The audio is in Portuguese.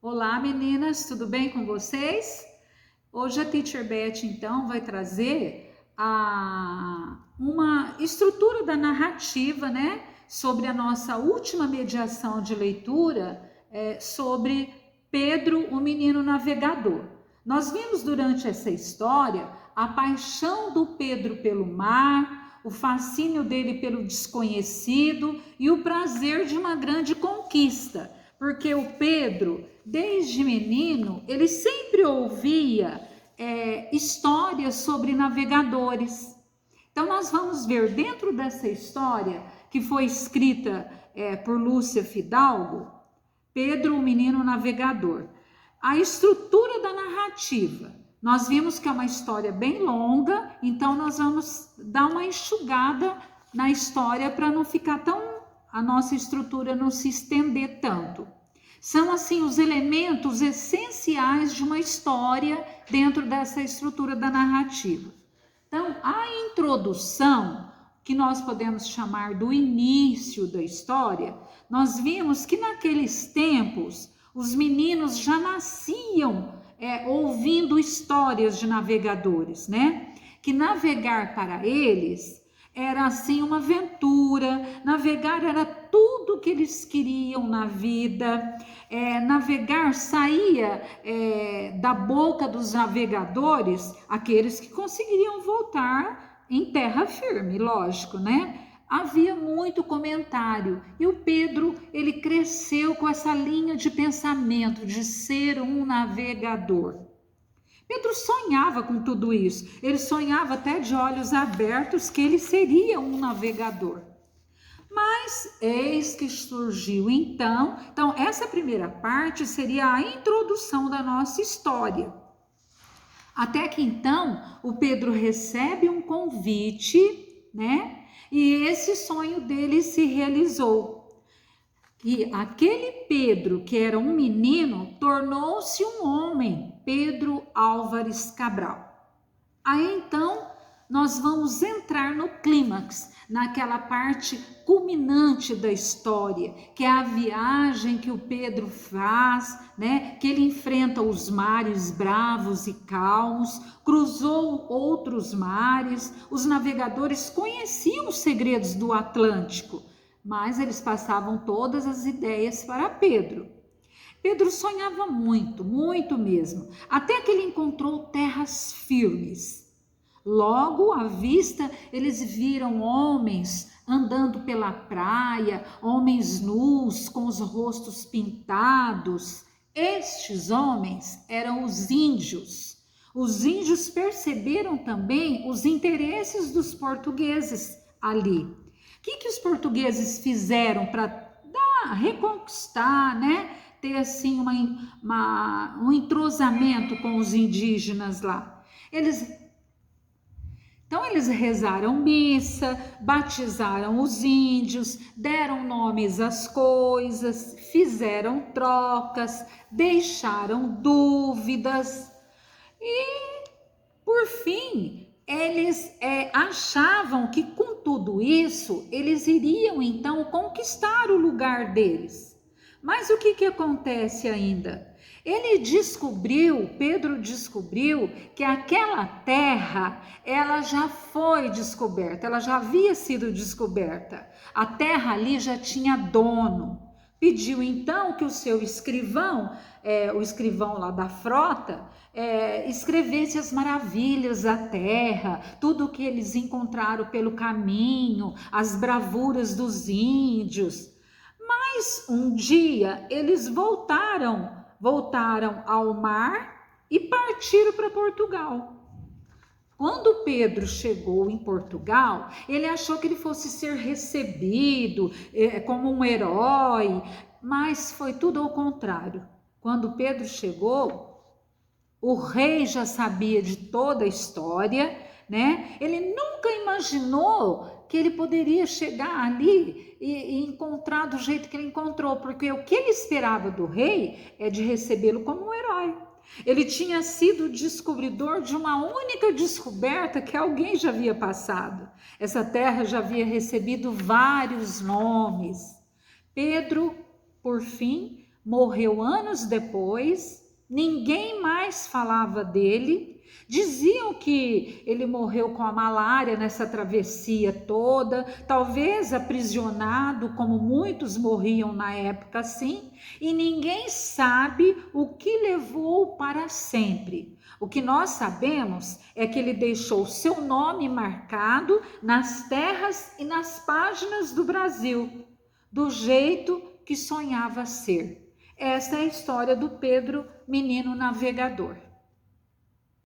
Olá meninas, tudo bem com vocês? Hoje a Teacher Beth então vai trazer uma estrutura da narrativa, né? Sobre a nossa última mediação de leitura, sobre Pedro, o menino navegador. Nós vimos durante essa história a paixão do Pedro pelo mar, o fascínio dele pelo desconhecido e o prazer de uma grande conquista. Porque o Pedro, desde menino, ele sempre ouvia histórias sobre navegadores. Então, nós vamos ver dentro dessa história, que foi escrita por Lúcia Fidalgo, Pedro, o menino navegador, a estrutura da narrativa. Nós vimos que é uma história bem longa, então nós vamos dar uma enxugada na história para não ficar a nossa estrutura não se estender tanto. São assim os elementos essenciais de uma história dentro dessa estrutura da narrativa. Então, a introdução, que nós podemos chamar do início da história, nós vimos que naqueles tempos os meninos já nasciam ouvindo histórias de navegadores, né? Que navegar para eles era assim uma aventura, navegar era tudo que eles queriam na vida, navegar saía da boca dos navegadores aqueles que conseguiriam voltar em terra firme, lógico, né? Havia muito comentário e o Pedro, ele cresceu com essa linha de pensamento de ser um navegador. Pedro sonhava com tudo isso, ele sonhava até de olhos abertos que ele seria um navegador. Mas eis que surgiu então essa primeira parte seria a introdução da nossa história. Até que então o Pedro recebe um convite, né? E esse sonho dele se realizou. E aquele Pedro, que era um menino, tornou-se um homem, Pedro Álvares Cabral. Aí então nós vamos entrar no clímax, naquela parte culminante da história, que é a viagem que o Pedro faz, né? Que ele enfrenta os mares bravos e calmos, cruzou outros mares, os navegadores conheciam os segredos do Atlântico, mas eles passavam todas as ideias para Pedro. Pedro sonhava muito, muito mesmo, até que ele encontrou terras firmes. Logo à vista, eles viram homens andando pela praia, homens nus, com os rostos pintados. Estes homens eram os índios. Os índios perceberam também os interesses dos portugueses ali. O que os portugueses fizeram para reconquistar, né? Ter assim um entrosamento com os indígenas lá? Então eles rezaram missa, batizaram os índios, deram nomes às coisas, fizeram trocas, deixaram dúvidas e, por fim, eles achavam que com tudo isso eles iriam então conquistar o lugar deles. Mas o que acontece ainda? Pedro descobriu que aquela terra, ela já foi descoberta, ela já havia sido descoberta. A terra ali já tinha dono. Pediu então que o seu escrivão, o escrivão lá da frota, escrevesse as maravilhas da terra, tudo o que eles encontraram pelo caminho, as bravuras dos índios. Mas um dia eles voltaram ao mar e partiram para Portugal. Quando Pedro chegou em Portugal, ele achou que ele fosse ser recebido como um herói, mas foi tudo ao contrário. Quando Pedro chegou, o rei já sabia de toda a história, né? Ele nunca imaginou que ele poderia chegar ali e encontrar do jeito que ele encontrou, porque o que ele esperava do rei é de recebê-lo como um herói. Ele tinha sido descobridor de uma única descoberta que alguém já havia passado. Essa terra já havia recebido vários nomes. Pedro, por fim, morreu anos depois, ninguém mais falava dele. Diziam que ele morreu com a malária nessa travessia toda, talvez aprisionado, como muitos morriam na época assim, e ninguém sabe o que levou para sempre. O que nós sabemos é que ele deixou seu nome marcado nas terras e nas páginas do Brasil, do jeito que sonhava ser. Essa é a história do Pedro, menino navegador.